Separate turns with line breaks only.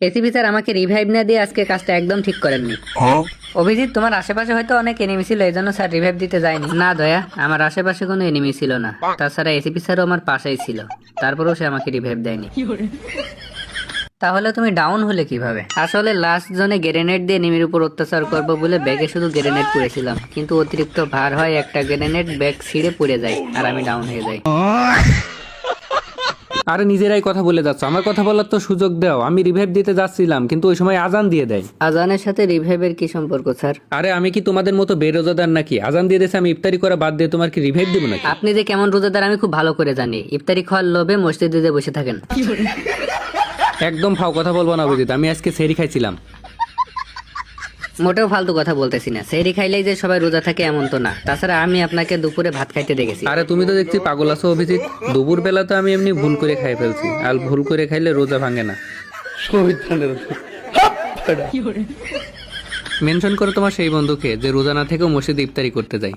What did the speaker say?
ACP sir আমাকে revive না দিয়ে আজকে কাজটা একদম ঠিক করেননি। অভিজিৎ, তোমার আশেপাশে হয়তো অনেক এনিমি ছিল, এই জন্য স্যার রিভাইভ দিতে যায়নি। না দয়া, আমার আশেপাশে কোনো এনিমি ছিল না। তাছাড়া এসিপি স্যারও আমার পাশেই ছিল, তারপরেও সে আমাকে রিভাইভ দেয়নি। তাহলে তুমি ডাউন হলে কিভাবে? আসলে লাস্ট জোনে গ্রেনেড দিয়ে এনিমির উপর অত্যাচার করব বলে ব্যাগে শুধু গ্রেনেড পুড়েছিলাম, কিন্তু অতিরিক্ত ভার হয়, একটা গ্রেনেড ব্যাগ ছিঁড়ে পুড়ে যায় আর আমি ডাউন হয়ে যাই।
আরে নিজেরাই কথা বলে যাচ্ছ, আমার কথা বলার তো সুযোগ দাও। আমি রিভাইভ দিতে যাচ্ছিলাম, কিন্তু ওই সময় আজান দিয়ে দেয়।
আজানের সাথে রিভাইভের কি সম্পর্ক স্যার?
আরে আমি কি তোমাদের মতো বেরোজাদার নাকি? আজান দিয়ে দিয়েছে, আমি ইফতারি করা বাদ দিয়ে তোমার কি রিভাইভ দেবো নাকি?
আপনি যে কেমন রোজাদার আমি খুব ভালো করে জানি। ইফতারি খাওয়ার লোভে মসজিদে বসে থাকেন।
একদম ফাও কথা বলবো না অভিজিৎ, আমি আজকে সেরি খাইছিলাম।
মোটেও ফালতু কথা বলতেছি না। সেহরি খাইলেই যে সবাই রোজা থাকে এমন তো না। তাছাড়া আমি আপনাকে দুপুরে ভাত খাইতে দেখেছি।
আরে তুমি তো দেখছি পাগল আছো অভিজিৎ। দুপুর বেলা তো আমি এমনি ভুল করে খাই ফেলছি, আর ভুল করে খাইলে রোজা ভাঙে না। মেনশন করো তোমার সেই বন্ধুকে যে রোজা না থেকেও মসজিদে ইফতারি করতে যায়।